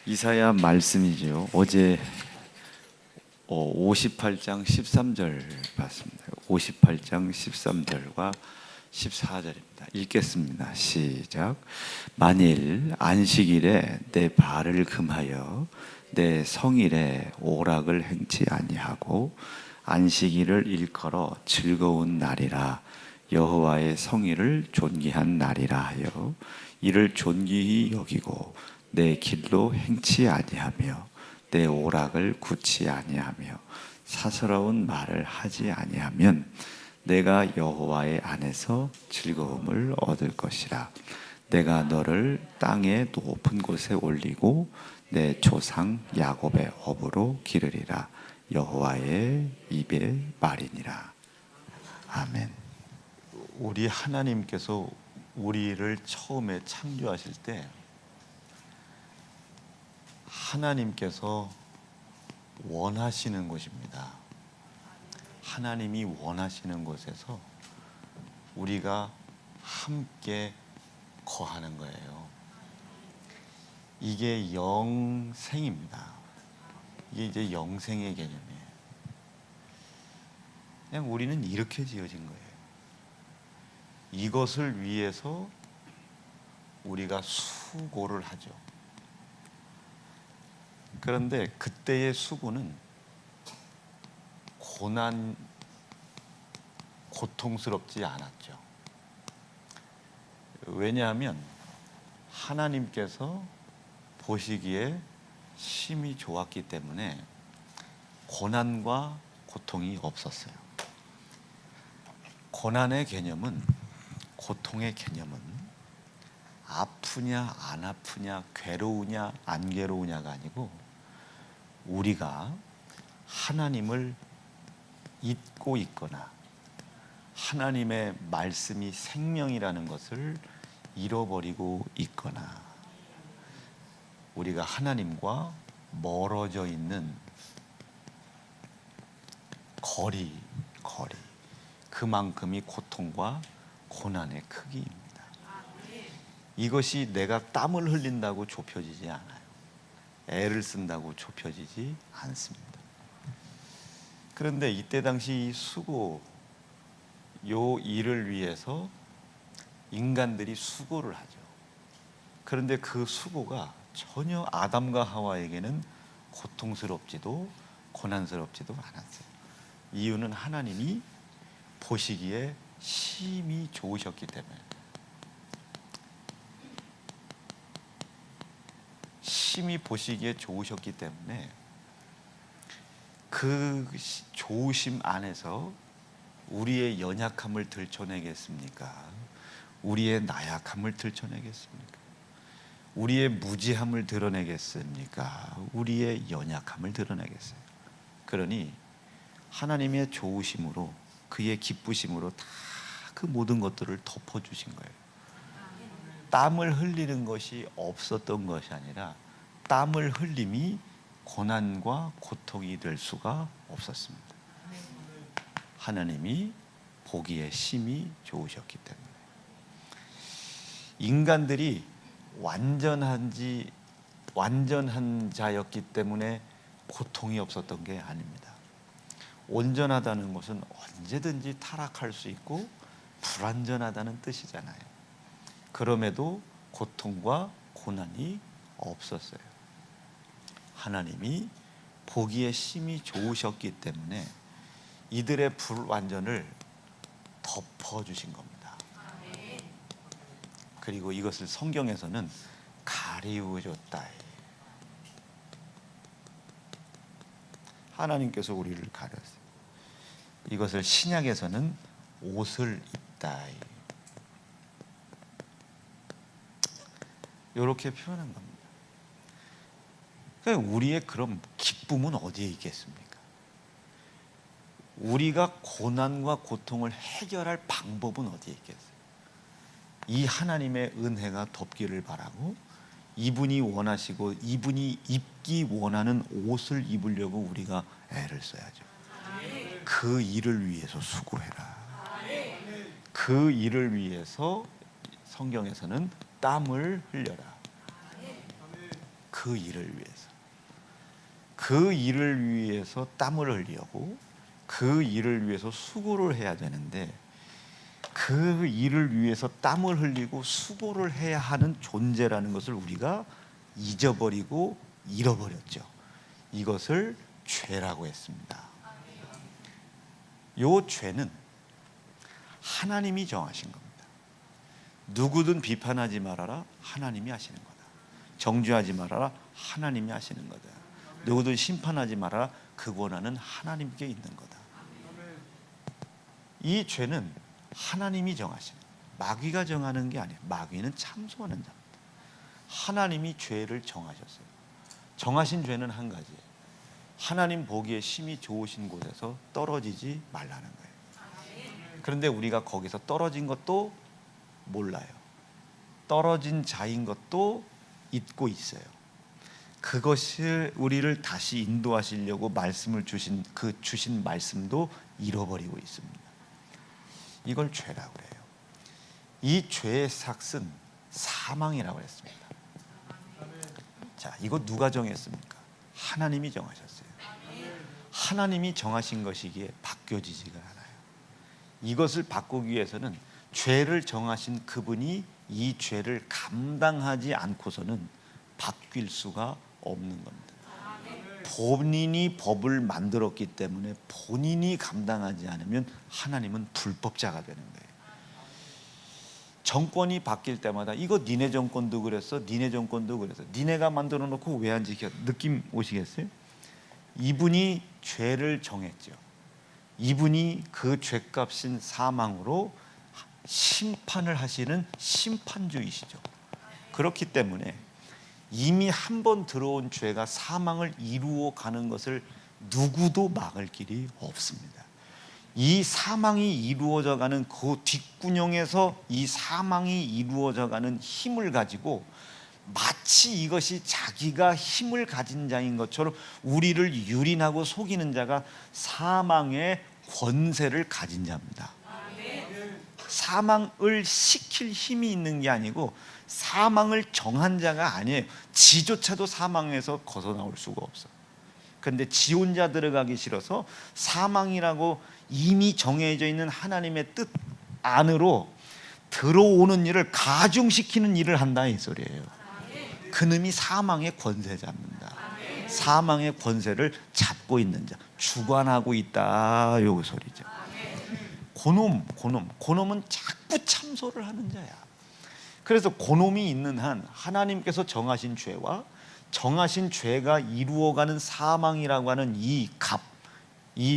이사야 말씀이죠. 어제 58장 13절 봤습니다. 58장 13절과 14절입니다. 읽겠습니다. 시작. 만일 안식일에 내 발을 금하여 내 성일에 오락을 행치 아니하고 안식일을 일컬어 즐거운 날이라 여호와의 성일을 존귀한 날이라 하여 이를 존귀히 여기고 내 길로 행치 아니하며 내 오락을 굳지 아니하며 사스러운 말을 하지 아니하면 내가 여호와의 안에서 즐거움을 얻을 것이라. 내가 너를 땅의 높은 곳에 올리고 내 조상 야곱의 업으로 기르리라. 여호와의 입의 말이니라. 아멘. 우리 하나님께서 우리를 처음에 창조하실 때 하나님께서 원하시는 곳입니다. 하나님이 원하시는 곳에서 우리가 함께 거하는 거예요. 이게 영생입니다. 이게 이제 영생의 개념이에요. 그냥 우리는 이렇게 지어진 거예요. 이것을 위해서 우리가 수고를 하죠. 그런데 그때의 수고는 고통스럽지 않았죠. 왜냐하면 하나님께서 보시기에 심히 좋았기 때문에 고난과 고통이 없었어요. 고난의 개념은, 고통의 개념은 아프냐 안 아프냐, 괴로우냐 안 괴로우냐가 아니고 우리가 하나님을 잊고 있거나 하나님의 말씀이 생명이라는 것을 잃어버리고 있거나 우리가 하나님과 멀어져 있는 거리 그만큼이 고통과 고난의 크기입니다. 이것이 내가 땀을 흘린다고 좁혀지지 않아요. 애를 쓴다고 좁혀지지 않습니다. 그런데 이때 당시 이 수고, 요 일을 위해서 인간들이 수고를 하죠. 그런데 그 수고가 전혀 아담과 하와에게는 고통스럽지도 고난스럽지도 않았어요. 이유는 하나님이 보시기에 심히 좋으셨기 때문에, 심히 보시기에 좋으셨기 때문에 그 좋으심 안에서 우리의 연약함을 들춰내겠습니까? 우리의 나약함을 들춰내겠습니까? 우리의 무지함을 드러내겠습니까? 우리의 연약함을 드러내겠어요. 그러니 하나님의 좋으심으로, 그의 기쁘심으로 다 그 모든 것들을 덮어주신 거예요. 땀을 흘리는 것이 없었던 것이 아니라 땀을 흘림이 고난과 고통이 될 수가 없었습니다. 하나님이 보기에 심히 좋으셨기 때문에. 인간들이 완전한 자였기 때문에 고통이 없었던 게 아닙니다. 온전하다는 것은 언제든지 타락할 수 있고 불완전하다는 뜻이잖아요. 그럼에도 고통과 고난이 없었어요. 하나님이 보기에 심히 좋으셨기 때문에 이들의 불완전을 덮어주신 겁니다. 그리고 이것을 성경에서는 가리우셨다. 하나님께서 우리를 가렸어요. 이것을 신약에서는 옷을 입다. 이렇게 표현한 겁니다. 그러니까 우리의 그럼 기쁨은 어디에 있겠습니까? 우리가 고난과 고통을 해결할 방법은 어디에 있겠어요? 이 하나님의 은혜가 덮기를 바라고 이분이 원하시고 이분이 입기 원하는 옷을 입으려고 우리가 애를 써야죠. 그 일을 위해서 수고해라. 그 일을 위해서 성경에서는 땀을 흘려라. 그 일을 위해서, 그 일을 위해서 땀을 흘리고 그 일을 위해서 수고를 해야 되는데, 그 일을 위해서 땀을 흘리고 수고를 해야 하는 존재라는 것을 우리가 잊어버리고 잃어버렸죠. 이것을 죄라고 했습니다. 요 죄는 하나님이 정하신 겁니다. 누구든 비판하지 말아라, 하나님이 하시는 거다. 정죄하지 말아라, 하나님이 하시는 거다. 누구든 심판하지 말아라, 그 권한은 하나님께 있는 거다. 이 죄는 하나님이 정하신, 마귀가 정하는 게 아니에요. 마귀는 참소하는 자입니다. 하나님이 죄를 정하셨어요. 정하신 죄는 한 가지예요. 하나님 보기에 심히 좋으신 곳에서 떨어지지 말라는 거예요. 그런데 우리가 거기서 떨어진 것도 몰라요. 떨어진 자인 것도 잊고 있어요. 그것을 우리를 다시 인도하시려고 말씀을 주신 주신 말씀도 잃어버리고 있습니다. 이걸 죄라고 그래요. 이 죄의 삭은 사망이라고 했습니다. 자, 이거 누가 정했습니까? 하나님이 정하셨어요. 하나님이 정하신 것이기에 바뀌어지지가 않아요. 이것을 바꾸기 위해서는 죄를 정하신 그분이 이 죄를 감당하지 않고서는 바뀔 수가 없는 겁니다. 본인이 법을 만들었기 때문에 본인이 감당하지 않으면 하나님은 불법자가 되는 거예요. 정권이 바뀔 때마다 이거 니네 정권도 그랬어, 니네 정권도 그랬어, 니네가 만들어 놓고 왜 안 지켜? 느낌 오시겠어요? 이분이 죄를 정했죠. 이분이 그 죄값인 사망으로 심판을 하시는 심판주이시죠. 그렇기 때문에 이미 한 번 들어온 죄가 사망을 이루어 가는 것을 누구도 막을 길이 없습니다. 이 사망이 이루어져 가는 그 뒷구녕에서 이 사망이 이루어져 가는 힘을 가지고 마치 이것이 자기가 힘을 가진 자인 것처럼 우리를 유린하고 속이는 자가 사망의 권세를 가진 자입니다. 사망을 시킬 힘이 있는 게 아니고 사망을 정한 자가 아니에요. 지조차도 사망에서 벗어나올 수가 없어. 그런데 지 혼자 들어가기 싫어서 사망이라고 이미 정해져 있는 하나님의 뜻 안으로 들어오는 일을 가중시키는 일을 한다 이 소리예요. 그놈이 사망의 권세자입니다. 사망의 권세를 잡고 있는 자, 주관하고 있다 요 소리죠. 고놈은 자꾸 참소를 하는 자야. 그래서 고놈이 있는 한 하나님께서 정하신 죄와 정하신 죄가 이루어가는 사망이라고 하는 이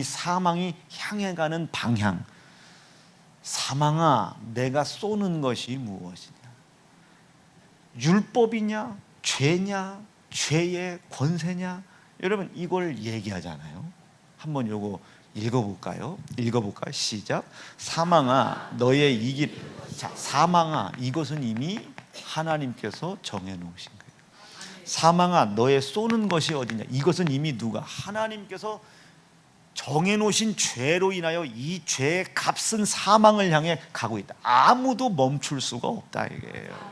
사망이 향해 가는 방향, 사망아 내가 쏘는 것이 무엇이냐? 율법이냐? 죄냐? 죄의 권세냐? 여러분 이걸 얘기하잖아요. 한번 요거 읽어볼까요? 시작. 사망아 너의 이 길. 자, 사망아 이것은 이미 하나님께서 정해놓으신 거예요. 사망아 너의 쏘는 것이 어디냐? 이것은 이미 누가? 하나님께서 정해놓으신 죄로 인하여 이 죄의 값은 사망을 향해 가고 있다. 아무도 멈출 수가 없다 이게요.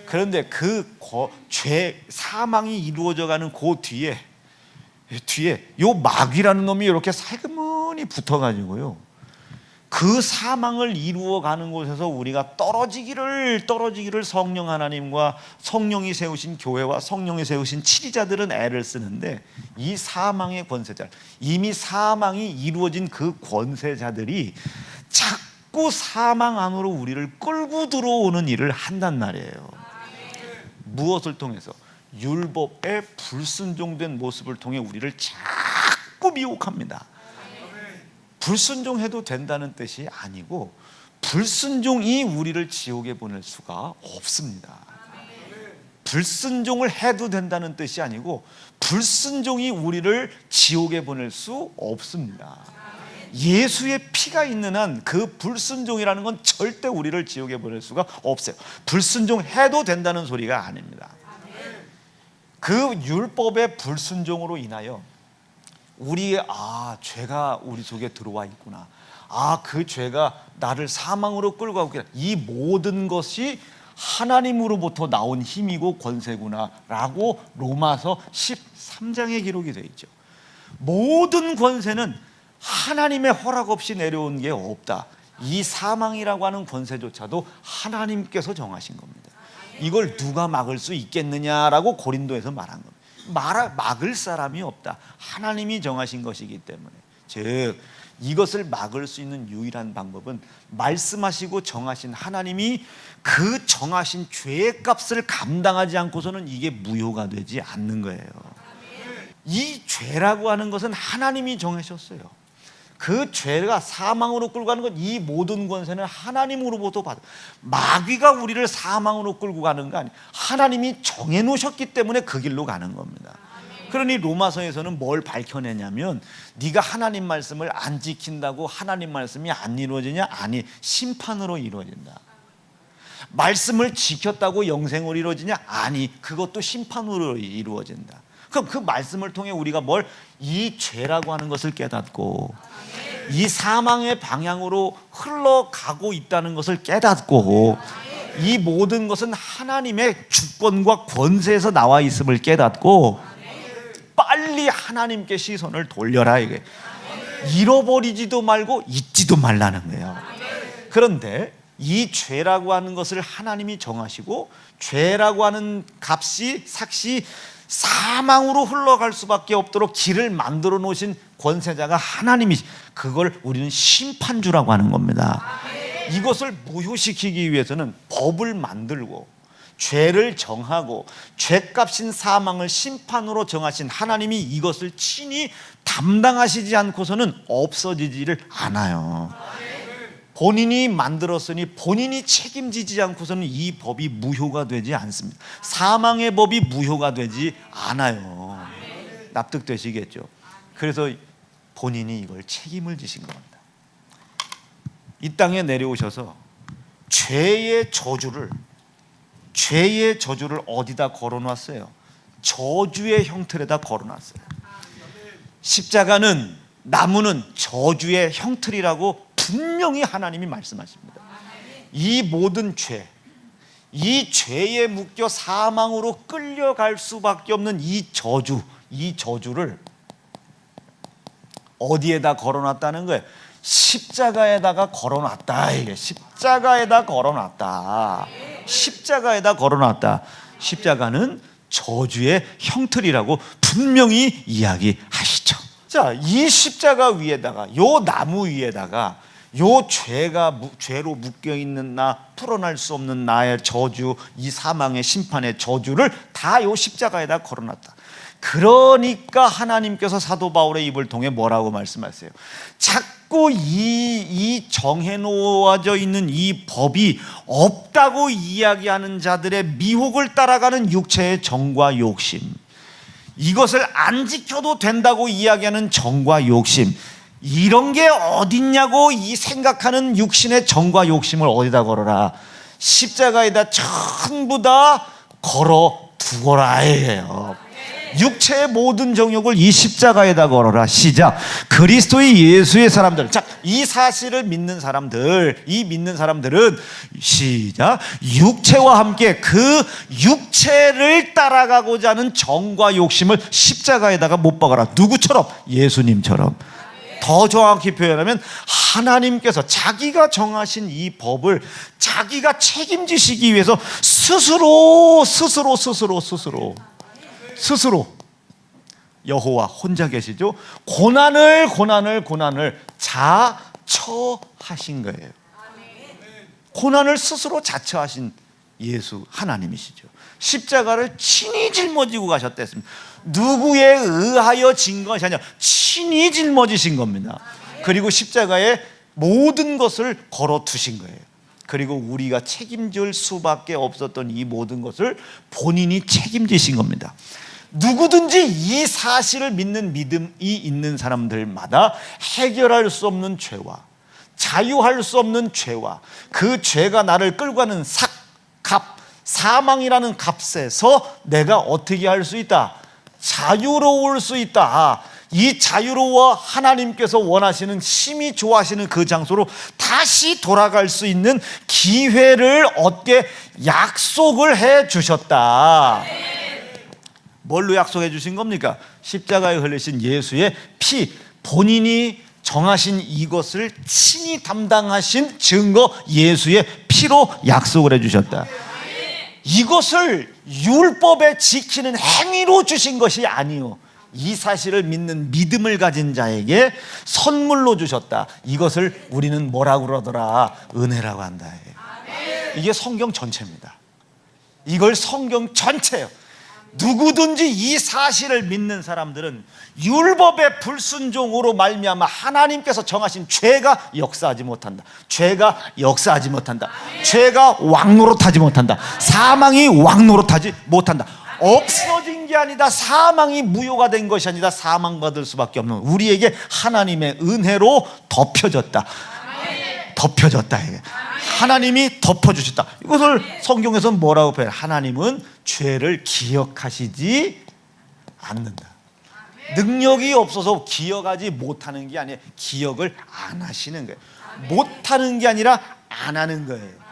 그런데 그 죄 사망이 이루어져가는 그 뒤에 요 마귀라는 놈이 이렇게 살그머니 붙어가지고요, 그 사망을 이루어가는 곳에서 우리가 떨어지기를 성령 하나님과 성령이 세우신 교회와 성령이 세우신 치리자들은 애를 쓰는데, 이 사망의 권세자, 이미 사망이 이루어진 그 권세자들이 자꾸 사망 안으로 우리를 끌고 들어오는 일을 한단 말이에요. 무엇을 통해서? 율법에 불순종된 모습을 통해 우리를 자꾸 미혹합니다. 불순종해도 된다는 뜻이 아니고 불순종이 우리를 지옥에 보낼 수가 없습니다. 불순종을 해도 된다는 뜻이 아니고 불순종이 우리를 지옥에 보낼 수 없습니다. 예수의 피가 있는 한 그 불순종이라는 건 절대 우리를 지옥에 보낼 수가 없어요. 불순종해도 된다는 소리가 아닙니다. 그 율법의 불순종으로 인하여 우리의 죄가 우리 속에 들어와 있구나, 그 죄가 나를 사망으로 끌고 가고 있구나, 이 모든 것이 하나님으로부터 나온 힘이고 권세구나라고 로마서 13장에 기록이 되어 있죠. 모든 권세는 하나님의 허락 없이 내려온 게 없다. 이 사망이라고 하는 권세조차도 하나님께서 정하신 겁니다. 이걸 누가 막을 수 있겠느냐라고 고린도에서 말한 겁니다. 막을 사람이 없다. 하나님이 정하신 것이기 때문에. 즉 이것을 막을 수 있는 유일한 방법은 말씀하시고 정하신 하나님이 그 정하신 죄의 값을 감당하지 않고서는 이게 무효가 되지 않는 거예요. 이 죄라고 하는 것은 하나님이 정하셨어요. 그 죄가 사망으로 끌고 가는 것, 이 모든 권세는 하나님으로부터 받아. 마귀가 우리를 사망으로 끌고 가는 거 아니에요. 하나님이 정해놓으셨기 때문에 그 길로 가는 겁니다. 그러니 로마서에서는 뭘 밝혀내냐면 네가 하나님 말씀을 안 지킨다고 하나님 말씀이 안 이루어지냐? 아니, 심판으로 이루어진다. 말씀을 지켰다고 영생으로 이루어지냐? 아니, 그것도 심판으로 이루어진다. 그럼 그 말씀을 통해 우리가 이 죄라고 하는 것을 깨닫고 이 사망의 방향으로 흘러가고 있다는 것을 깨닫고 이 모든 것은 하나님의 주권과 권세에서 나와 있음을 깨닫고 빨리 하나님께 시선을 돌려라. 이게 잃어버리지도 말고 잊지도 말라는 거예요. 그런데 이 죄라고 하는 것을 하나님이 정하시고 죄라고 하는 값이 삭시 사망으로 흘러갈 수밖에 없도록 길을 만들어 놓으신 권세자가 하나님이시. 그걸 우리는 심판주라고 하는 겁니다. 이것을 무효시키기 위해서는 법을 만들고 죄를 정하고 죄값인 사망을 심판으로 정하신 하나님이 이것을 친히 담당하시지 않고서는 없어지지를 않아요. 본인이 만들었으니 본인이 책임지지 않고서는 이 법이 무효가 되지 않습니다. 사망의 법이 무효가 되지 않아요. 납득되시겠죠? 그래서 본인이 이걸 책임을 지신 겁니다. 이 땅에 내려오셔서 죄의 저주를 어디다 걸어놨어요? 저주의 형틀에다 걸어놨어요. 십자가는, 나무는 저주의 형틀이라고 분명히 하나님이 말씀하십니다. 이 모든 죄, 이 죄에 묶여 사망으로 끌려갈 수밖에 없는 이 저주를 어디에다 걸어놨다는 거예요? 십자가에다가 걸어놨다. 이게 십자가에다 걸어놨다. 십자가에다 걸어놨다. 십자가는 저주의 형틀이라고 분명히 이야기하시죠. 자, 이 십자가 위에다가, 요 나무 위에다가 요 죄로 묶여 있는 나, 풀어날 수 없는 나의 저주, 이 사망의 심판의 저주를 다 요 십자가에다 걸어놨다. 그러니까 하나님께서 사도 바울의 입을 통해 뭐라고 말씀하세요? 자꾸 이 정해놓아져 있는 이 법이 없다고 이야기하는 자들의 미혹을 따라가는 육체의 정과 욕심, 이것을 안 지켜도 된다고 이야기하는 정과 욕심, 이런 게 어딨냐고 이 생각하는 육신의 정과 욕심을 어디다 걸어라? 십자가에다 전부 다 걸어 두거라 해요. 육체의 모든 정욕을 이 십자가에다 걸어라. 시작. 그리스도의 예수의 사람들. 자, 이 사실을 믿는 사람들, 이 믿는 사람들은 시작. 육체와 함께 그 육체를 따라가고자 하는 정과 욕심을 십자가에다가 못 박아라. 누구처럼? 예수님처럼. 더 정확히 표현하면 하나님께서 자기가 정하신 이 법을 자기가 책임지시기 위해서 스스로 여호와 혼자 계시죠. 고난을 자처하신 거예요. 고난을 스스로 자처하신 예수 하나님이시죠. 십자가를 친히 짊어지고 가셨댔습니다. 누구에 의하여 진 것이 아니라 친히 짊어지신 겁니다. 그리고 십자가에 모든 것을 걸어두신 거예요. 그리고 우리가 책임질 수밖에 없었던 이 모든 것을 본인이 책임지신 겁니다. 누구든지 이 사실을 믿는 믿음이 있는 사람들마다 해결할 수 없는 죄와 자유할 수 없는 죄와 그 죄가 나를 끌고 가는 사망이라는 값에서 내가 어떻게 할 수 있다? 자유로울 수 있다. 이 자유로워 하나님께서 원하시는, 심히 좋아하시는 그 장소로 다시 돌아갈 수 있는 기회를 얻게 약속을 해 주셨다. 뭘로 약속해 주신 겁니까? 십자가에 흘리신 예수의 피, 본인이 정하신 이것을 친히 담당하신 증거 예수의 피로 약속을 해 주셨다. 이것을 율법에 지키는 행위로 주신 것이 아니요, 이 사실을 믿는 믿음을 가진 자에게 선물로 주셨다. 이것을 우리는 뭐라고 그러더라? 은혜라고 한다. 이게 성경 전체입니다. 이걸 성경 전체예요. 누구든지 이 사실을 믿는 사람들은 율법의 불순종으로 말미암아 하나님께서 정하신 죄가 역사하지 못한다. 죄가 역사하지 못한다. 죄가 왕노릇하지 못한다. 사망이 왕노릇하지 못한다. 없어진 게 아니다. 사망이 무효가 된 것이 아니다. 사망받을 수밖에 없는 우리에게 하나님의 은혜로 덮여졌다. 덮여졌다. 하나님이 덮어주셨다. 이것을 성경에서는 뭐라고 표현해요? 하나님은 죄를 기억하시지 않는다. 능력이 없어서 기억하지 못하는 게 아니에요. 기억을 안 하시는 거예요. 못하는 게 아니라 안 하는 거예요.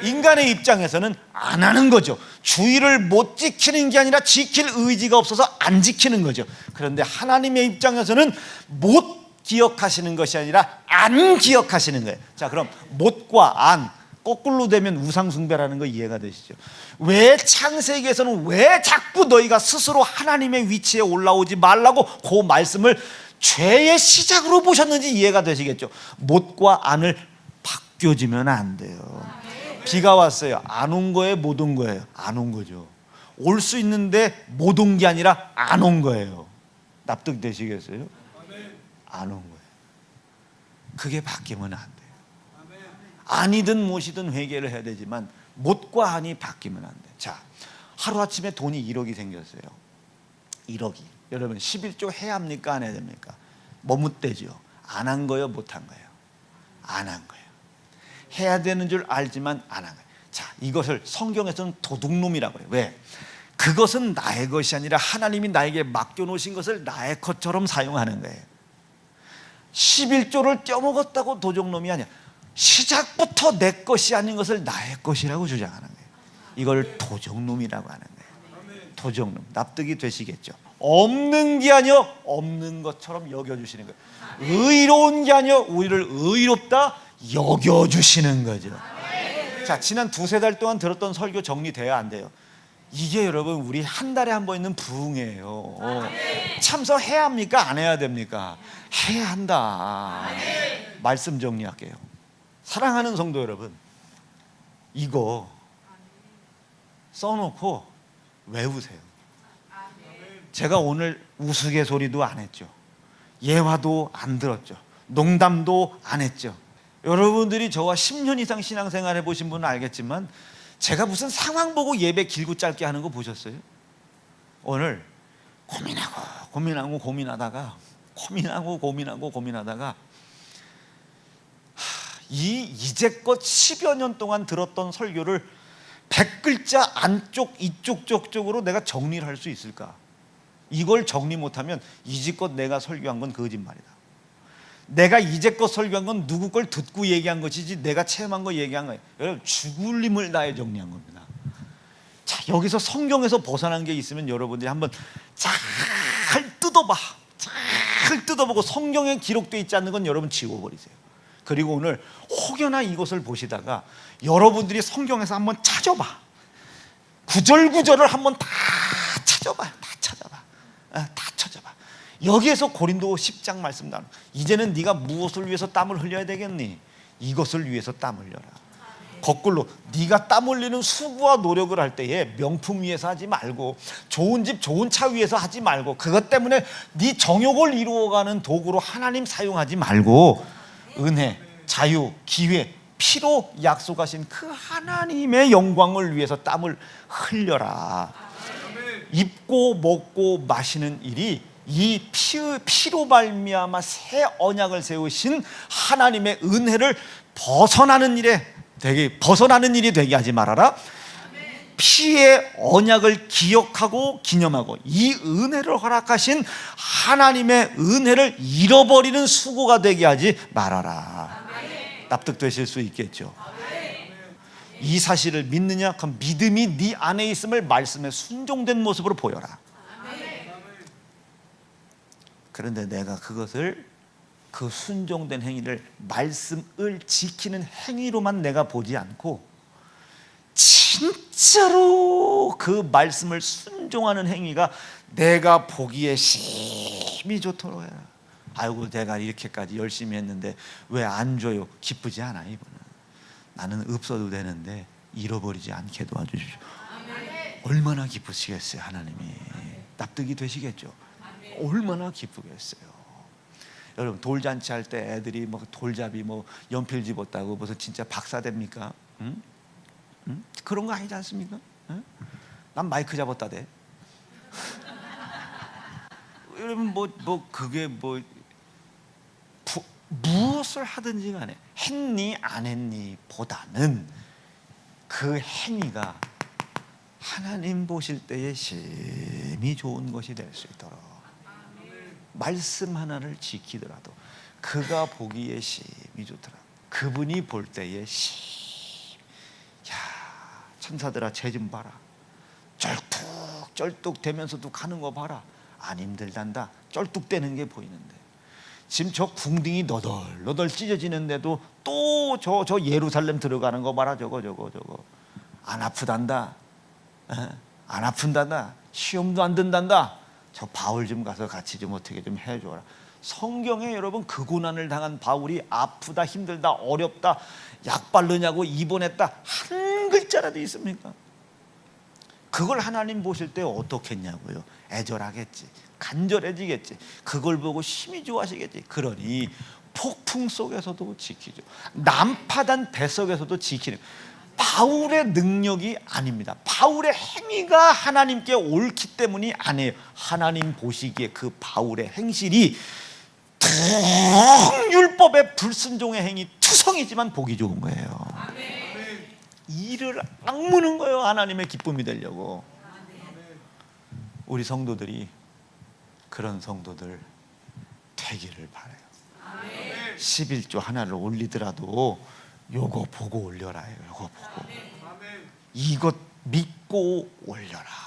인간의 입장에서는 안 하는 거죠. 주의를 못 지키는 게 아니라 지킬 의지가 없어서 안 지키는 거죠. 그런데 하나님의 입장에서는 못 기억하시는 것이 아니라 안 기억하시는 거예요. 자, 그럼 못과 안 거꾸로 되면 우상숭배라는 거 이해가 되시죠? 왜 창세기에서는 왜 자꾸 너희가 스스로 하나님의 위치에 올라오지 말라고 그 말씀을 죄의 시작으로 보셨는지 이해가 되시겠죠? 못과 안을 바뀌어지면 안 돼요. 비가 왔어요. 안 온 거예요? 못 온 거예요? 안 온 거죠. 올 수 있는데 못 온 게 아니라 안 온 거예요. 납득되시겠어요? 안 온 거예요. 그게 바뀌면 안 돼요. 아니든 못이든 회개를 해야 되지만 못과 안이 바뀌면 안 돼요. 자, 하루아침에 돈이 1억이 생겼어요. 1억이. 여러분 11조 해야 합니까? 안 해야 됩니까? 머뭇대죠. 안 한 거예요? 못 한 거예요? 안 한 거예요. 해야 되는 줄 알지만 안 한 거예요. 자, 이것을 성경에서는 도둑놈이라고 해요. 왜? 그것은 나의 것이 아니라 하나님이 나에게 맡겨놓으신 것을 나의 것처럼 사용하는 거예요. 11조를 떼어먹었다고 도둑놈이 아니야. 시작부터 내 것이 아닌 것을 나의 것이라고 주장하는 거예요. 이걸 도적놈이라고 하는 거예요. 도적놈. 납득이 되시겠죠? 없는 게 아니요, 없는 것처럼 여겨주시는 거예요. 의로운 게 아니요, 우리를 의롭다 여겨주시는 거죠. 자, 지난 두세 달 동안 들었던 설교 정리돼야 안 돼요? 이게 여러분 우리 한 달에 한 번 있는 부흥이에요. 참석해야 합니까? 안 해야 됩니까? 해야 한다. 말씀 정리할게요. 사랑하는 성도 여러분, 이거 써놓고 외우세요. 제가 오늘 우스갯소리도 안 했죠. 예화도 안 들었죠. 농담도 안 했죠. 여러분들이 저와 10년 이상 신앙생활 해보신 분은 알겠지만 제가 무슨 상황 보고 예배 길고 짧게 하는 거 보셨어요? 오늘 고민하다가 이제껏 10여 년 동안 들었던 설교를 100글자 안쪽 이쪽 저쪽으로 내가 정리를 할 수 있을까? 이걸 정리 못하면 이제껏 내가 설교한 건 거짓말이다. 내가 이제껏 설교한 건 누구 걸 듣고 얘기한 것이지 내가 체험한 거 얘기한 거예요. 여러분, 죽을 힘을 다해 정리한 겁니다. 자, 여기서 성경에서 벗어난 게 있으면 여러분들이 한번 잘 뜯어보고 성경에 기록되어 있지 않는 건 여러분 지워버리세요. 그리고 오늘 혹여나 이것을 보시다가 여러분들이 성경에서 한번 찾아봐. 구절구절을 한번 다 찾아봐. 여기에서 고린도 10장 말씀 나누. 이제는 네가 무엇을 위해서 땀을 흘려야 되겠니? 이것을 위해서 땀 흘려라. 거꾸로 네가 땀 흘리는 수고와 노력을 할 때에 명품 위해서 하지 말고, 좋은 집 좋은 차 위해서 하지 말고, 그것 때문에 네 정욕을 이루어가는 도구로 하나님 사용하지 말고, 은혜, 자유, 기회, 피로 약속하신 그 하나님의 영광을 위해서 땀을 흘려라. 입고 먹고 마시는 일이 이 피로 말미암아 새 언약을 세우신 하나님의 은혜를 벗어나는 일이 되게 하지 말아라. 피의 언약을 기억하고 기념하고 이 은혜를 허락하신 하나님의 은혜를 잃어버리는 수고가 되게 하지 말아라. 납득되실 수 있겠죠? 이 사실을 믿느냐? 그럼 믿음이 네 안에 있음을 말씀에 순종된 모습으로 보여라. 그런데 내가 그것을, 그 순종된 행위를 말씀을 지키는 행위로만 내가 보지 않고 진짜로 그 말씀을 순종하는 행위가 내가 보기에 심히 좋도록 해라. 아이고 내가 이렇게까지 열심히 했는데 왜 안 줘요? 기쁘지 않아. 이분은 나는 없어도 되는데 잃어버리지 않게 도와주십시오. 얼마나 기쁘시겠어요. 하나님이 납득이 되시겠죠? 얼마나 기쁘겠어요. 여러분 돌잔치 할 때 애들이 뭐 돌잡이 뭐 연필 집었다고 무슨 진짜 박사 됩니까? 응? 응? 그런 거 아니지 않습니까? 응? 난 마이크 잡았다 대. 여러분 뭐 그게 뭐 무엇을 하든지 간에 했니 안 했니 보다는 그 행위가 하나님 보실 때에 심히 좋은 것이 될 수 있도록 말씀 하나를 지키더라도 그가 보기에 심히 좋더라. 그분이 볼 때에 야 천사들아 쟤 좀 봐라. 쩔뚝쩔뚝대면서도 가는 거 봐라. 안 힘들단다. 쩔뚝대는 게 보이는데 지금 저 궁둥이 너덜너덜 찢어지는데도 또 저 예루살렘 들어가는 거 봐라. 저거 안 아프단다. 안 아픈단다. 시험도 안 든단다. 저 바울 좀 가서 같이 좀 어떻게 좀 해줘라. 성경에 여러분 그 고난을 당한 바울이 아프다 힘들다 어렵다 약 바르냐고 입원했다 한 글자라도 있습니까? 그걸 하나님 보실 때 어떻겠냐고요. 애절하겠지. 간절해지겠지. 그걸 보고 심히 좋아하시겠지. 그러니 폭풍 속에서도 지키죠. 난파단 배석에서도 지키는 바울의 능력이 아닙니다. 바울의 행위가 하나님께 옳기 때문이 아니에요. 하나님 보시기에 그 바울의 행실이 율법의 불순종의 행위 투성이지만 보기 좋은 거예요. 이를 악무는 거예요. 하나님의 기쁨이 되려고. 우리 성도들이 그런 성도들 되기를 바라요. 11조 하나를 올리더라도 요거 보고 올려라. 요거 보고 이것 믿고 올려라.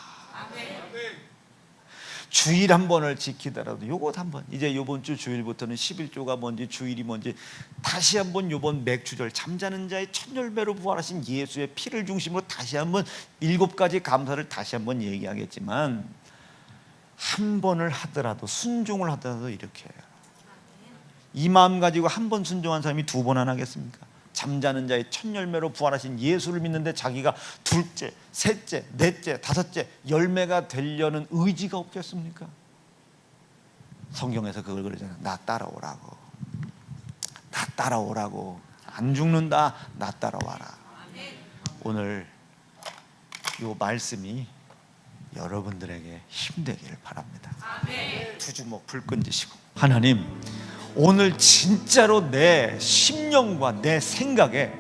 주일 한 번을 지키더라도 요것 한 번, 이제 요번 주 주일부터는 11조가 뭔지 주일이 뭔지 다시 한번 요번 맥주절 잠자는 자의 첫 열매로 부활하신 예수의 피를 중심으로 다시 한번 7가지 감사를 다시 한번 얘기하겠지만 한 번을 하더라도 순종을 하더라도 이렇게 해요. 이 마음 가지고 한 번 순종한 사람이 2번 안 하겠습니까? 잠자는 자의 첫 열매로 부활하신 예수를 믿는데 자기가 둘째, 셋째, 넷째, 다섯째 열매가 되려는 의지가 없겠습니까? 성경에서 그걸 그러잖아요. 나 따라오라고. 나 따라오라고. 안 죽는다. 나 따라와라. 오늘 이 말씀이 여러분들에게 힘되기를 바랍니다. 2주먹 불 끈지시고 하나님 오늘 진짜로 내 심령과 내 생각에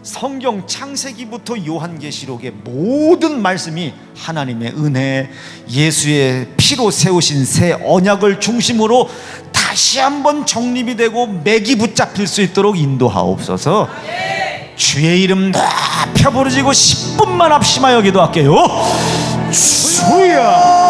성경 창세기부터 요한계시록의 모든 말씀이 하나님의 은혜, 예수의 피로 세우신 새 언약을 중심으로 다시 한번 정립이 되고 맥이 붙잡힐 수 있도록 인도하옵소서. 주의 이름 높여 부르짖고 10분만 합심하여 기도할게요. 주여